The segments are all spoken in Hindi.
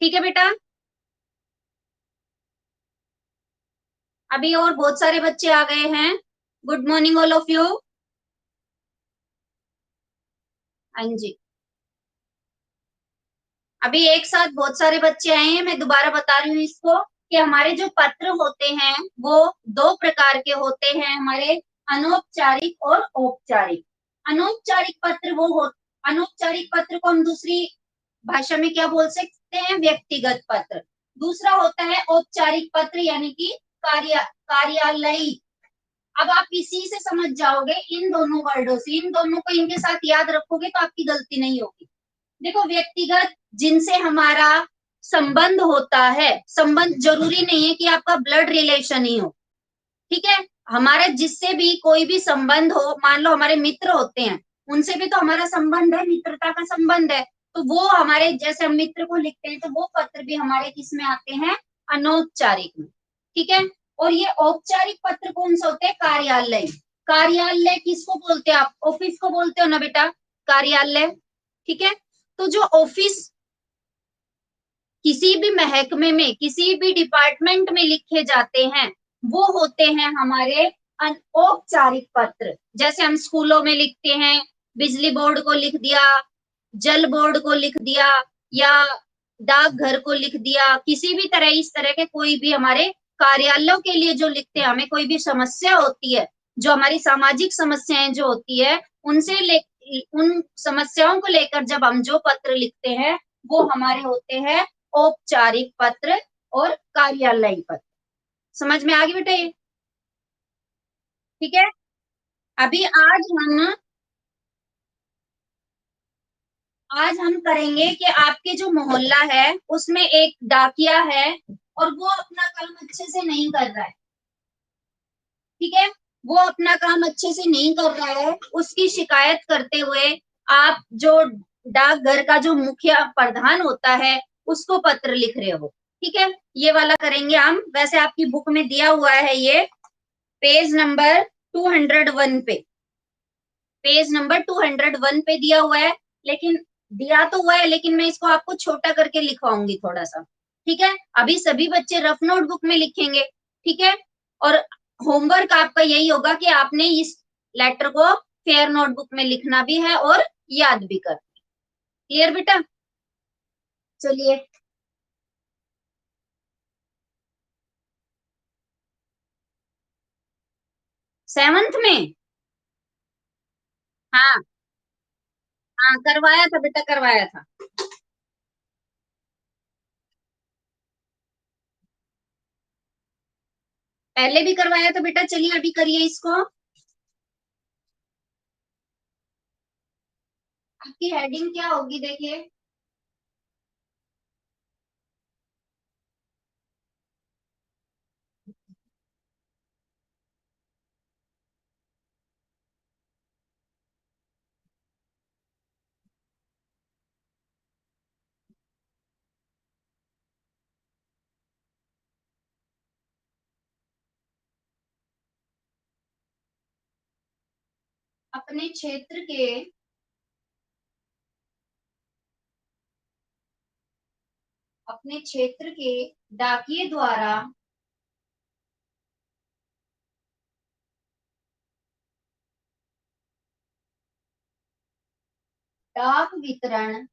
ठीक है बेटा। अभी और बहुत सारे बच्चे आ गए हैं। Good morning all of you. हाँ जी। अभी एक साथ बहुत सारे बच्चे आए हैं। मैं दोबारा बता रही हूँ इसको कि हमारे जो पत्र होते हैं वो दो प्रकार के होते हैं हमारे, अनौपचारिक और औपचारिक। अनौपचारिक पत्र वो हो अनौपचारिक पत्र को हम दूसरी भाषा में क्या बोल सकते हैं? व्यक्तिगत पत्र। दूसरा होता है औपचारिक पत्र यानी कि कार्यालयी। अब आप इसी से समझ जाओगे, इन दोनों वर्डों से, इन दोनों को इनके साथ याद रखोगे तो आपकी गलती नहीं होगी। देखो, व्यक्तिगत जिनसे हमारा संबंध होता है, संबंध जरूरी नहीं है कि आपका ब्लड रिलेशन ही हो, ठीक है। हमारे जिससे भी कोई भी संबंध हो, मान लो हमारे मित्र होते हैं, उनसे भी तो हमारा संबंध है, मित्रता का संबंध है। तो वो हमारे, जैसे हम मित्र को लिखते हैं, तो वो पत्र भी हमारे किस में आते हैं? अनौपचारिक में, ठीक है। और ये औपचारिक पत्र कौन सा होते हैं? कार्यालय। कार्यालय किसको बोलते हैं? आप ऑफिस को बोलते हो ना बेटा, कार्यालय, ठीक है। तो जो ऑफिस, किसी भी महकमे में, किसी भी डिपार्टमेंट में लिखे जाते हैं, वो होते हैं हमारे अनौपचारिक पत्र। जैसे हम स्कूलों में लिखते हैं, बिजली बोर्ड को लिख दिया, जल बोर्ड को लिख दिया, या डाकघर को लिख दिया, किसी भी तरह, इस तरह के कोई भी हमारे कार्यालयों के लिए जो लिखते हैं, हमें कोई भी समस्या होती है, जो हमारी सामाजिक समस्याएं जो होती है, उनसे ले उन समस्याओं को लेकर जब हम जो पत्र लिखते हैं, वो हमारे होते हैं औपचारिक पत्र और कार्यालयी पत्र। समझ में आ गई बेटा ये? ठीक है। अभी आज हम करेंगे कि आपके जो मोहल्ला है उसमें एक डाकिया है और वो अपना काम अच्छे से नहीं कर रहा है, ठीक है। वो अपना काम अच्छे से नहीं कर रहा है, उसकी शिकायत करते हुए आप जो डाकघर का जो मुखिया प्रधान होता है उसको पत्र लिख रहे हो, ठीक है। ये वाला करेंगे हम। वैसे आपकी बुक में दिया हुआ है ये, पेज नंबर 201 पे, पेज नंबर 201 पे दिया हुआ है। लेकिन दिया तो हुआ है, लेकिन मैं इसको आपको छोटा करके लिखवाऊंगी थोड़ा सा, ठीक है। अभी सभी बच्चे रफ नोटबुक में लिखेंगे, ठीक है। और होमवर्क आपका यही होगा कि आपने इस लेटर को फेयर नोटबुक में लिखना भी है और याद भी कर। क्लियर बेटा? चलिए। 7th में? हाँ हाँ, करवाया था बेटा, करवाया था। पहले भी करवाया था बेटा। चलिए अभी करिए इसको। आपकी हेडिंग क्या होगी देखिए। अपने क्षेत्र के अपने क्षेत्र के डाकिये द्वारा डाक वितरण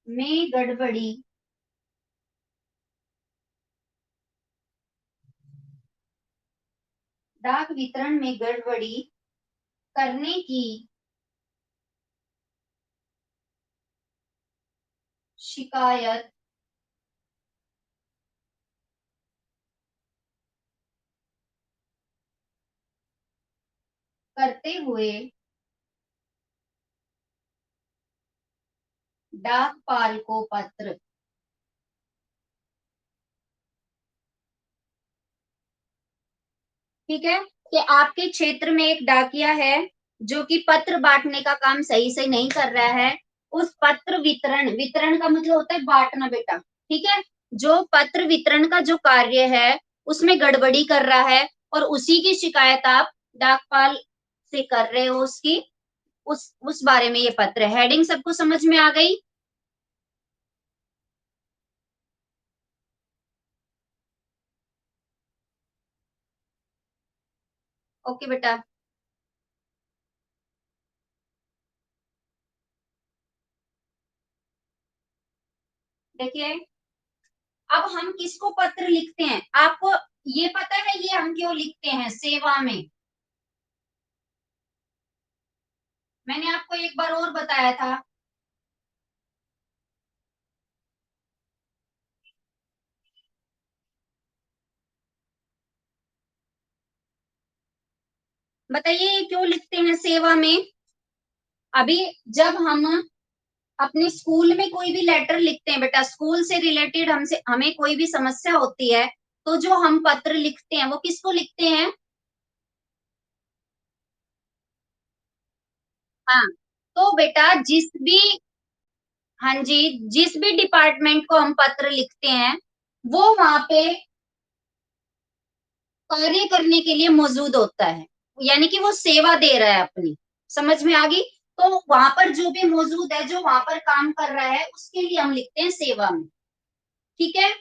में गड़बड़ी डाक वितरण में गड़बड़ी करने की शिकायत करते हुए डाकपाल को पत्र। ठीक है, कि आपके क्षेत्र में एक डाकिया है जो कि पत्र बांटने का काम सही से नहीं कर रहा है। उस पत्र वितरण, वितरण का मतलब होता है बांटना बेटा, ठीक है। जो पत्र वितरण का जो कार्य है उसमें गड़बड़ी कर रहा है और उसी की शिकायत आप डाकपाल से कर रहे हो उसकी, उस बारे में ये पत्र है। हेडिंग सबको समझ में आ गई? ओके बेटा। देखिए, अब हम किसको पत्र लिखते हैं, आपको ये पता है ये हम क्यों लिखते हैं सेवा में? मैंने आपको एक बार और बताया था। बताइए ये क्यों लिखते हैं सेवा में? अभी जब हम अपने स्कूल में कोई भी लेटर लिखते हैं बेटा, स्कूल से रिलेटेड हमसे हमें कोई भी समस्या होती है, तो जो हम पत्र लिखते हैं वो किसको लिखते हैं? हाँ, तो बेटा जिस भी, हाँ जी, जिस भी डिपार्टमेंट को हम पत्र लिखते हैं वो वहां पे कार्य करने के लिए मौजूद होता है, यानी कि वो सेवा दे रहा है अपनी। समझ में आ गई? तो वहां पर जो भी मौजूद है, जो वहां पर काम कर रहा है, उसके लिए हम लिखते हैं सेवा में। ठीक है।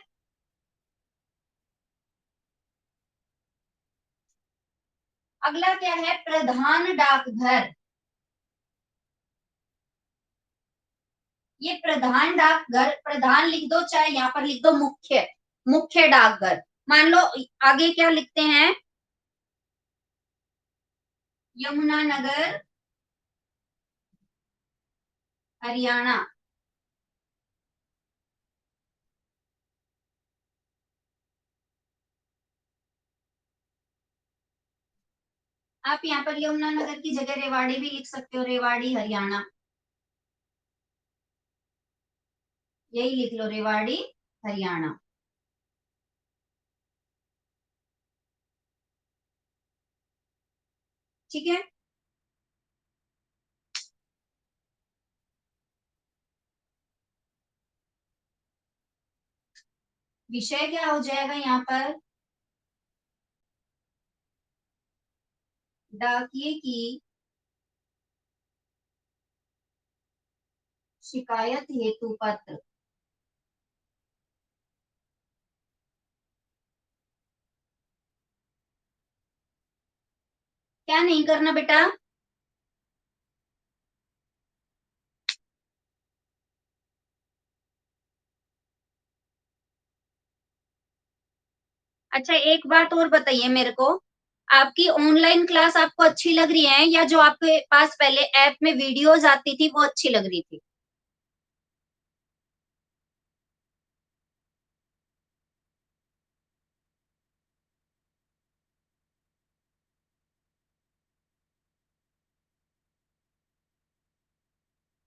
अगला क्या है? प्रधान डाकघर। ये प्रधान डाकघर, प्रधान लिख दो चाहे यहाँ पर लिख दो मुख्य, मुख्य डाकघर। मान लो आगे क्या लिखते हैं? यमुनानगर, हरियाणा। आप यहाँ पर यमुनानगर की जगह रेवाड़ी भी लिख सकते हो, रेवाड़ी हरियाणा। यही लिख लो, रेवाड़ी हरियाणा। ठीक है। विषय क्या हो जाएगा यहाँ पर? डाकिए की शिकायत हेतु पत्र। क्या नहीं करना बेटा? अच्छा, एक बात और बताइए मेरे को, आपकी ऑनलाइन क्लास आपको अच्छी लग रही है या जो आपके पास पहले ऐप में वीडियोस आती थी वो अच्छी लग रही थी?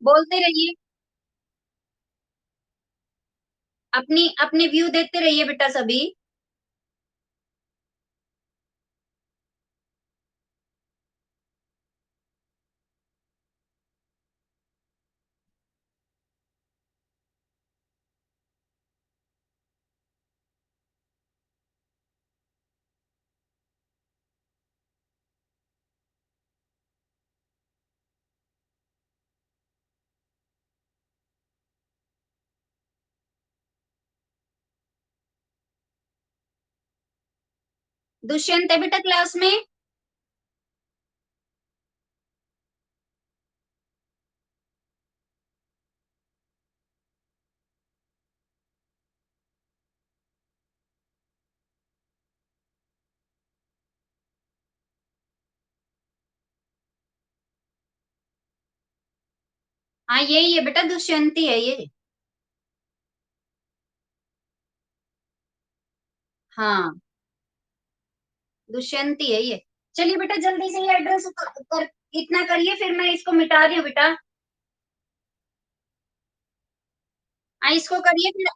बोलते रहिए, अपनी अपने व्यू देते रहिए बेटा सभी। दुष्यंत है बेटा क्लास में? हाँ यही है बेटा, दुष्यंती है ये। हाँ, दुष्यंती है ये। चलिए बेटा जल्दी से ये एड्रेस इतना करिए, फिर मैं इसको मिटा रही हूँ बेटा। हाँ इसको करिए, फिर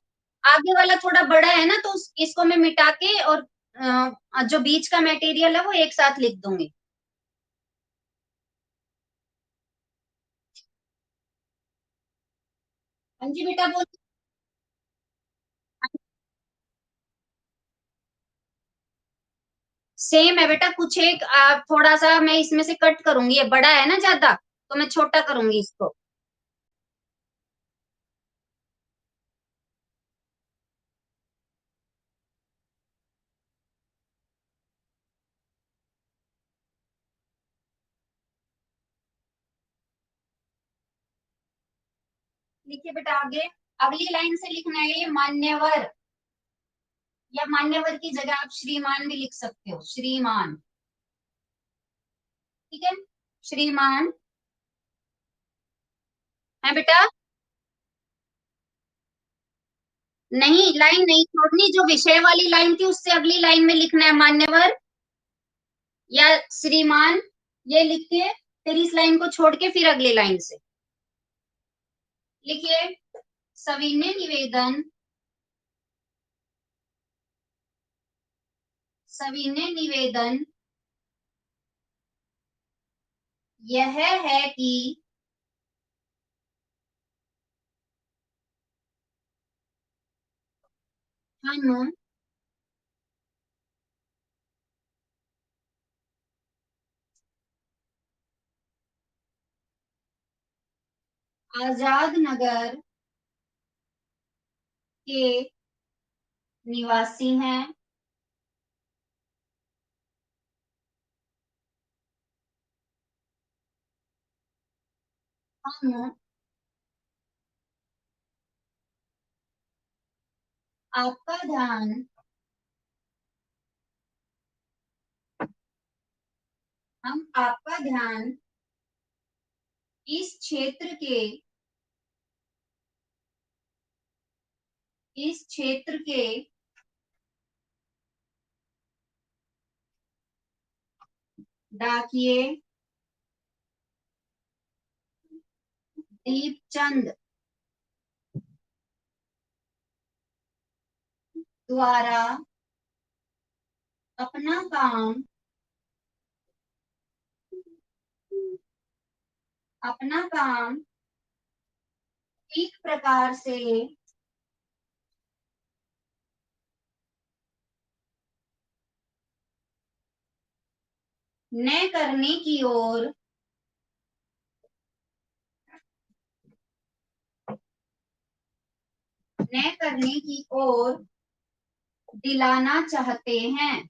आगे वाला थोड़ा बड़ा है ना, तो इसको मैं मिटा के और जो बीच का मटेरियल है वो एक साथ लिख दूंगी। हाँ जी बेटा बोल। सेम है बेटा, कुछ एक थोड़ा सा मैं इसमें से कट करूंगी, ये बड़ा है ना ज्यादा, तो मैं छोटा करूंगी इसको। लिखिए बेटा आगे। अगली लाइन से लिखना है ये मान्यवर, या मान्यवर की जगह आप श्रीमान भी लिख सकते हो, श्रीमान। ठीक है, श्रीमान है बेटा। नहीं, लाइन नहीं छोड़नी, जो विषय वाली लाइन थी उससे अगली लाइन में लिखना है मान्यवर या श्रीमान, ये लिख के फिर इस लाइन को छोड़ के फिर अगली लाइन से लिखिए। सविनय निवेदन, सविनय निवेदन यह है कि हम आजाद नगर के निवासी हैं। हम आपका ध्यान, हम आपका ध्यान इस क्षेत्र के, इस क्षेत्र के डाकिये दीपचंद द्वारा अपना काम, अपना काम ठीक प्रकार से न करने की ओर, न करने की ओर दिलाना चाहते हैं।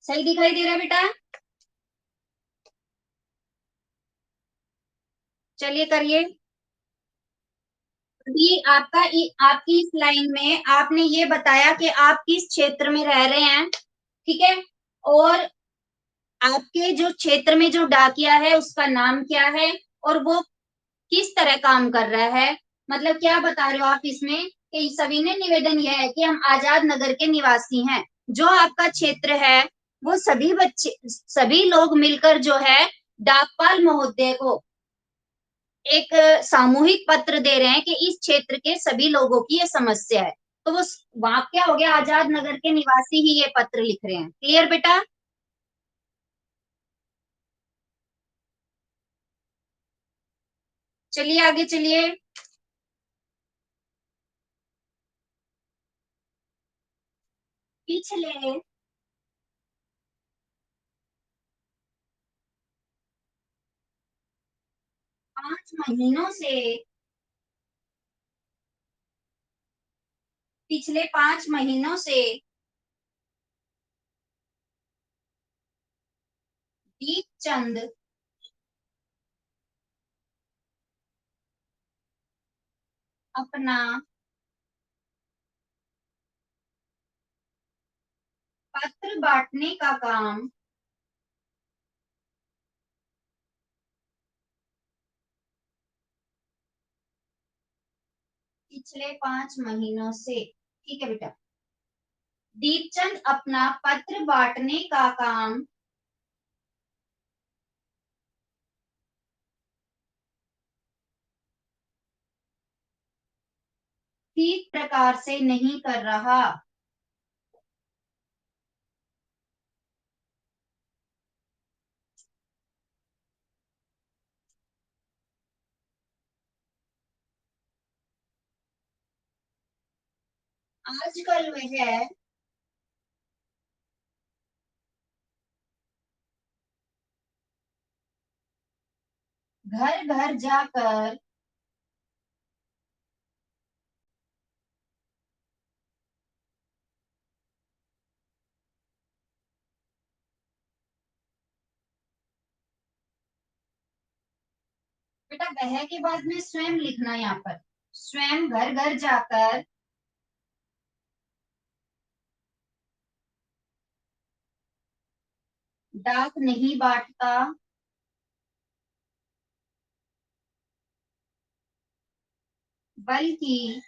सही दिखाई दे रहा है बेटा? चलिए करिए। अभी आपकी इस लाइन में आपने ये बताया कि आप किस क्षेत्र में रह रहे हैं, ठीक है, और आपके जो क्षेत्र में जो डाकिया है उसका नाम क्या है, और वो किस तरह काम कर रहा है। मतलब क्या बता रहे हो आप इसमें कि सविनय निवेदन यह है कि हम आजाद नगर के निवासी हैं। जो आपका क्षेत्र है वो सभी बच्चे, सभी लोग मिलकर जो है डाकपाल महोदय को एक सामूहिक पत्र दे रहे हैं कि इस क्षेत्र के सभी लोगों की ये समस्या है। तो वो वहां क्या हो गया, आजाद नगर के निवासी ही ये पत्र लिख रहे हैं। क्लियर बेटा? चलिए आगे चलिए। पिछले 5 महीनों से, पिछले 5 महीनों से दीपचंद अपना पत्र बांटने का काम, पिछले 5 महीनों से, ठीक है बेटा, दीपचंद अपना पत्र बांटने का काम ठीक प्रकार से नहीं कर रहा। आजकल वह घर घर जाकर बेटा वह के बाद में स्वयं लिखना है यहाँ पर। स्वयं घर घर जाकर डाक नहीं बांटता, बल्कि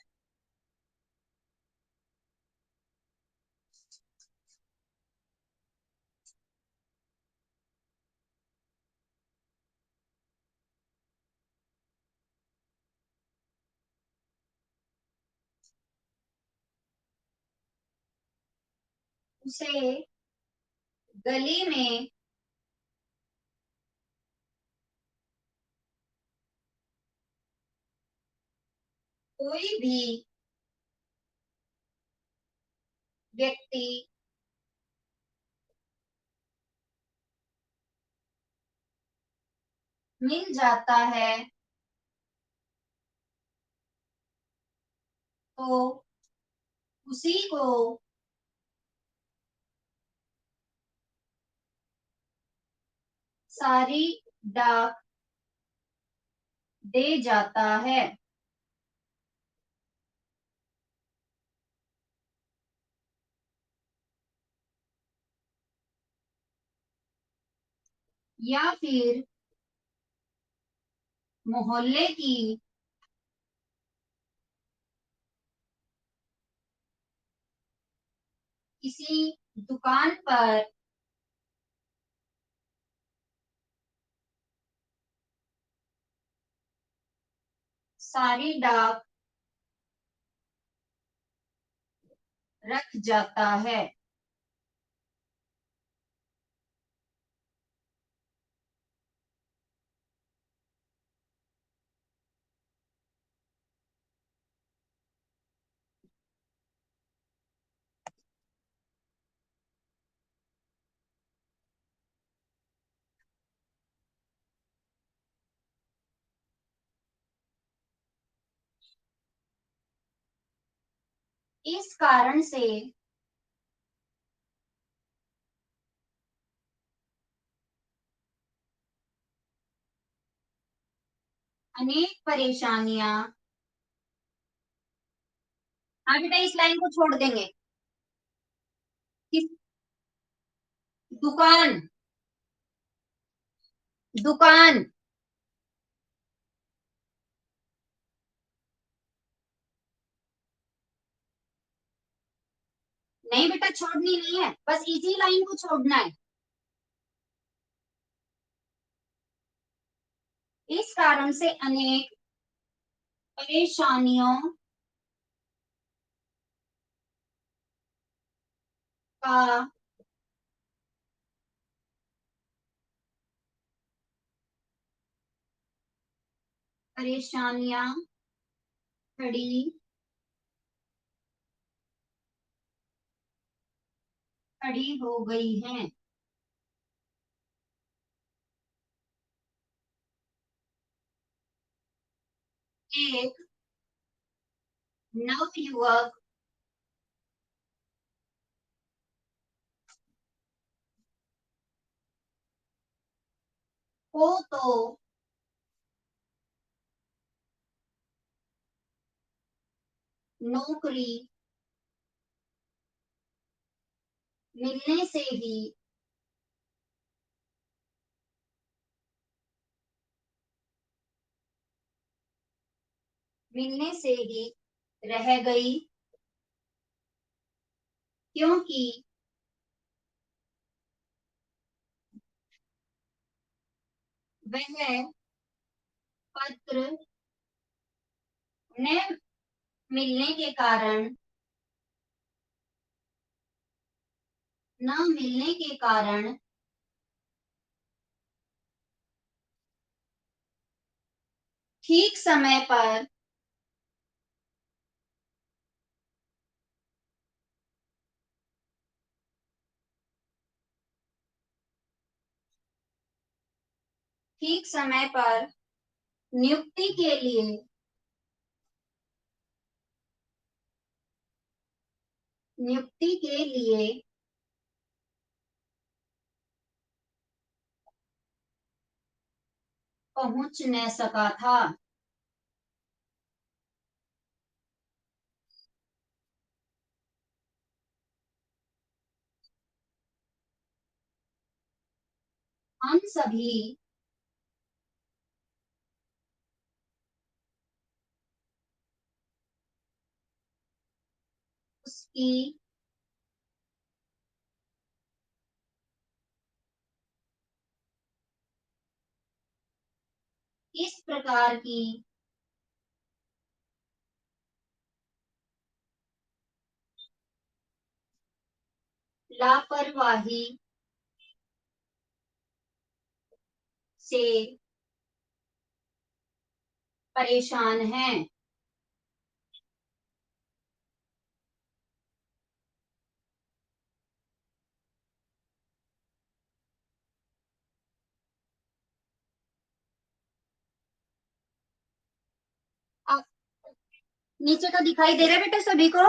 उसे गली में कोई भी व्यक्ति मिल जाता है तो उसी को सारी डाक दे जाता है। या फिर मोहल्ले की किसी दुकान पर सारी डाक रख जाता है। इस कारण से अनेक परेशानियां। हाँ बेटा इस लाइन को छोड़ देंगे। किस दुकान, दुकान। नहीं बेटा छोड़नी नहीं है, बस इसी लाइन को छोड़ना है। इस कारण से अनेक परेशानियों का परेशानियां खड़ी खड़ी हो गई हैं। एक नवयुवक को तो नौकरी मिलने से ही रह गई, क्योंकि वह पत्र ने मिलने के कारण, न मिलने के कारण, ठीक समय पर, ठीक समय पर नियुक्ति के लिए, नियुक्ति के लिए पहुंच न सका था। हम सभी उसकी इस प्रकार की लापरवाही से परेशान हैं। आप नीचे का दिखाई दे रहा है बेटा सभी को?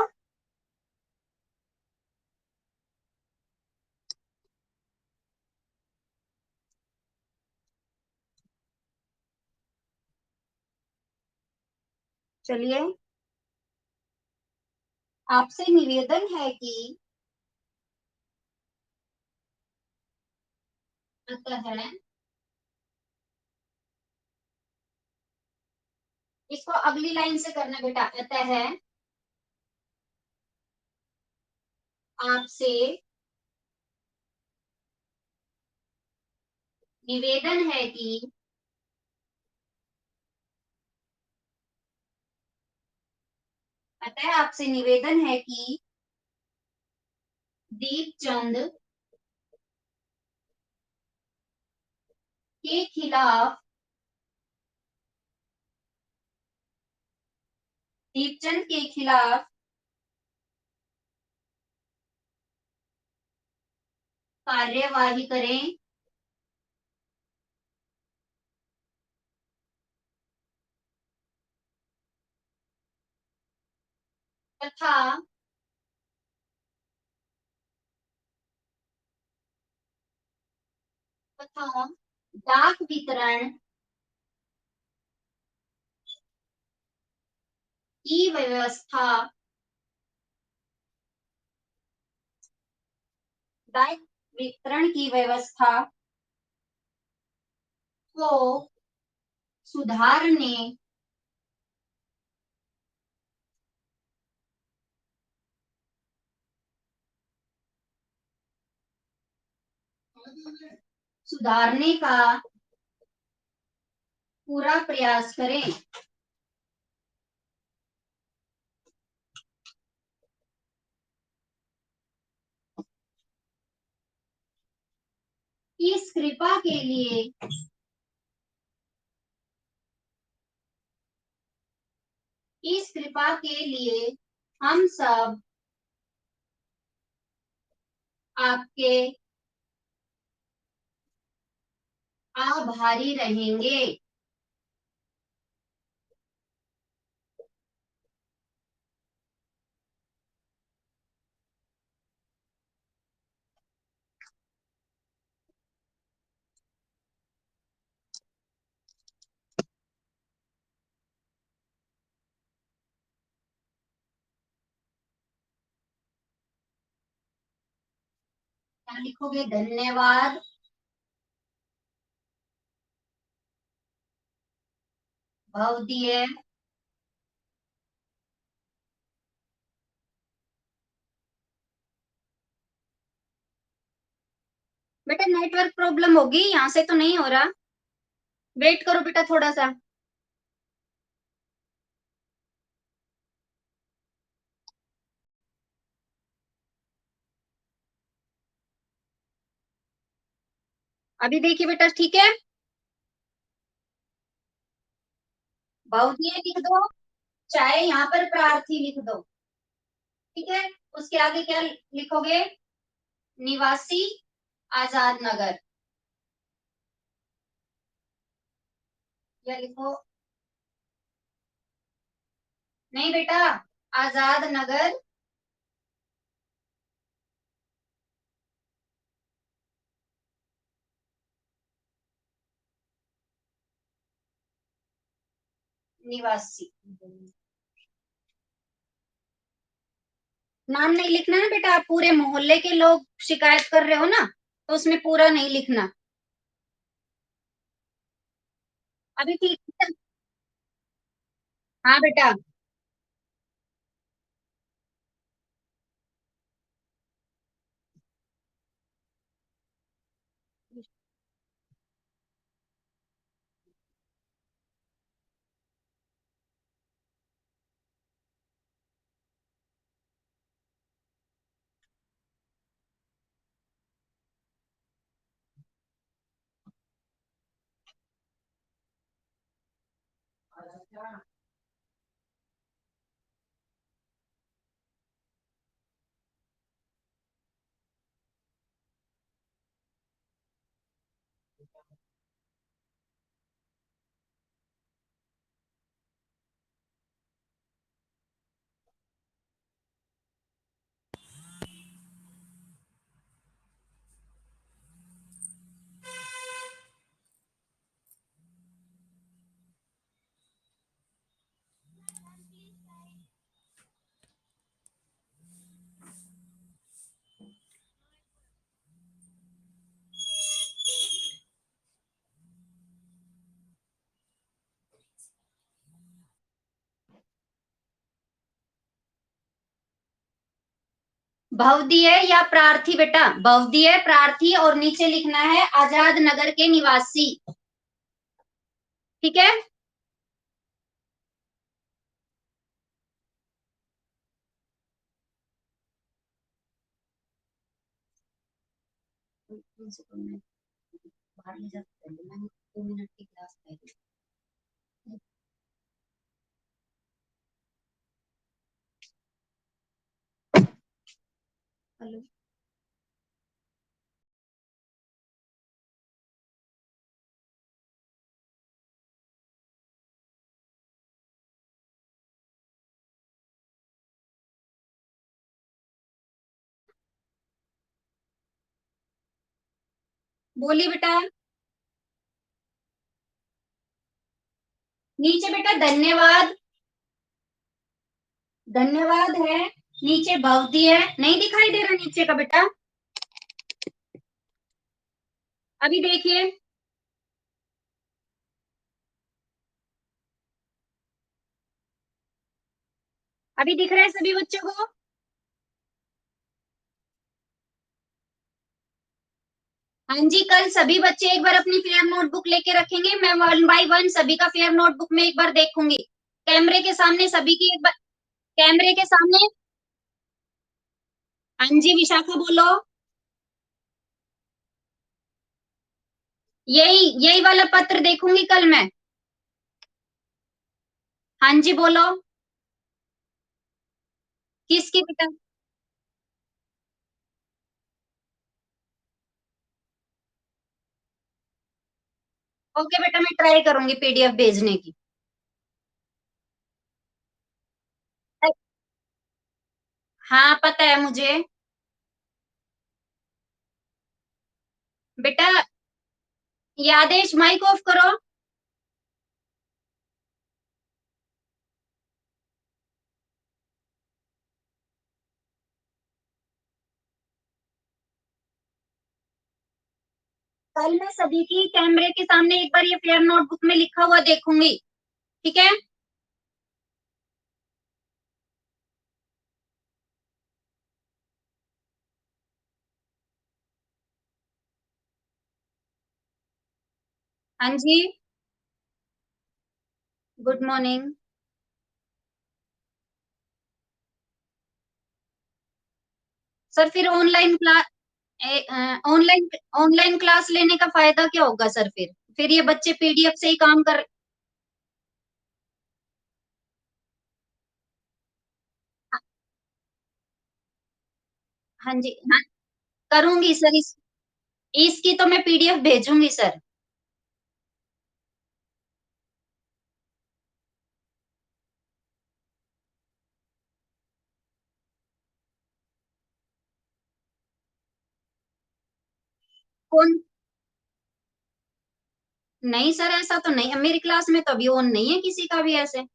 चलिए, आपसे निवेदन है कि अतः, इसको अगली लाइन से करना बेटा। अतः आपसे निवेदन है कि अतः आपसे निवेदन है कि दीपचंद के खिलाफ, दीपचंद के खिलाफ कार्यवाही करें, तथा तथा डाक वितरण की व्यवस्था, डाक वितरण की व्यवस्था को सुधारने, सुधारने का पूरा प्रयास करें। इस कृपा के लिए, इस कृपा के लिए हम सब आपके आभारी रहेंगे। क्या लिखोगे? धन्यवाद। भवदीय बेटा, नेटवर्क प्रॉब्लम होगी, यहाँ से तो नहीं हो रहा। वेट करो बेटा थोड़ा सा। अभी देखिए बेटा, ठीक है। बहुधीय लिख दो, चाहे यहाँ पर प्रार्थी लिख दो। ठीक है। उसके आगे क्या लिखोगे? निवासी, आजाद नगर, या लिखो? नहीं बेटा, आजाद नगर निवासी। नाम नहीं लिखना है बेटा, आप पूरे मोहल्ले के लोग शिकायत कर रहे हो ना, तो उसमें पूरा नहीं लिखना। अभी ठीक है। हाँ बेटा। भवदीय या प्रार्थी बेटा, भवदीय, प्रार्थी, और नीचे लिखना है आजाद नगर के निवासी। ठीक है। बाहर ले जा सकते हैं, मैं 2 मिनट की क्लास है। हेलो। बोलिए बेटा। नीचे बेटा धन्यवाद, धन्यवाद है। नीचे भवदीय है, नहीं दिखाई दे रहा नीचे का बेटा? अभी देखिए। अभी दिख रहा है सभी बच्चों को? हाँ जी, कल सभी बच्चे एक बार अपनी फेयर नोटबुक लेके रखेंगे, मैं 1 बाय 1 सभी का फेयर नोटबुक में एक बार देखूंगी। कैमरे के सामने सभी की एक बार, कैमरे के सामने। हाँ जी विशाखा बोलो। यही यही वाला पत्र देखूंगी कल मैं। हाँ जी बोलो। किसकी बेटा? ओके बेटा, मैं ट्राई करूंगी पीडीएफ भेजने की। हाँ पता है मुझे। बेटा यादेश, माइक ऑफ करो। कल मैं सभी की कैमरे के सामने एक बार ये फेयर नोटबुक में लिखा हुआ देखूंगी। ठीक है। हाँ जी। Good morning. सर फिर online class, online online class लेने का फायदा क्या होगा सर? फिर ये बच्चे पीडीएफ से ही काम कर। हाँ जी, हाँ, करूंगी सर। इसकी तो मैं पीडीएफ भेजूंगी सर। कौन? नहीं सर, ऐसा तो नहीं है मेरी क्लास में, तो अभी ऑन नहीं है किसी का भी ऐसे।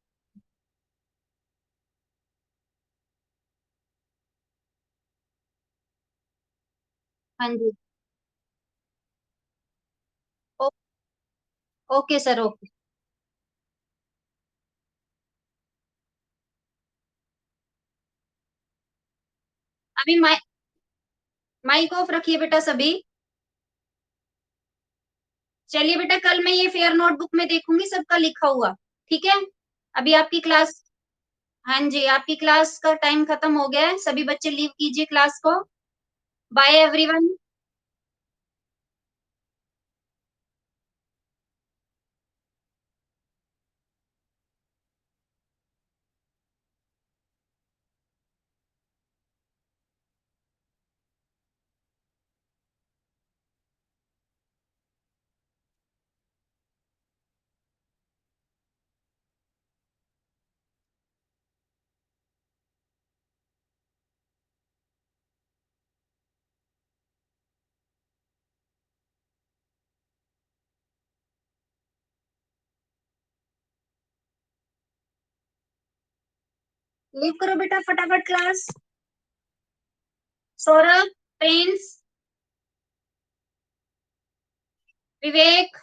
हाँ जी। ओ, ओके सर, ओके। अभी माइक ऑफ रखिए बेटा सभी। चलिए बेटा, कल मैं ये फेयर नोटबुक में देखूंगी सबका लिखा हुआ। ठीक है। अभी आपकी क्लास। हाँ जी, आपकी क्लास का टाइम खत्म हो गया है, सभी बच्चे लीव कीजिए क्लास को। Bye everyone. लीव करो बेटा फटाफट क्लास। सौरभ, प्रिंस, विवेक,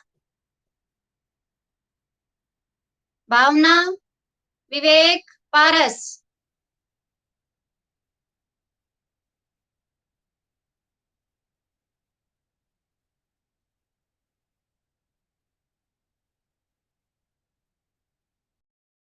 भावना, विवेक, पारस।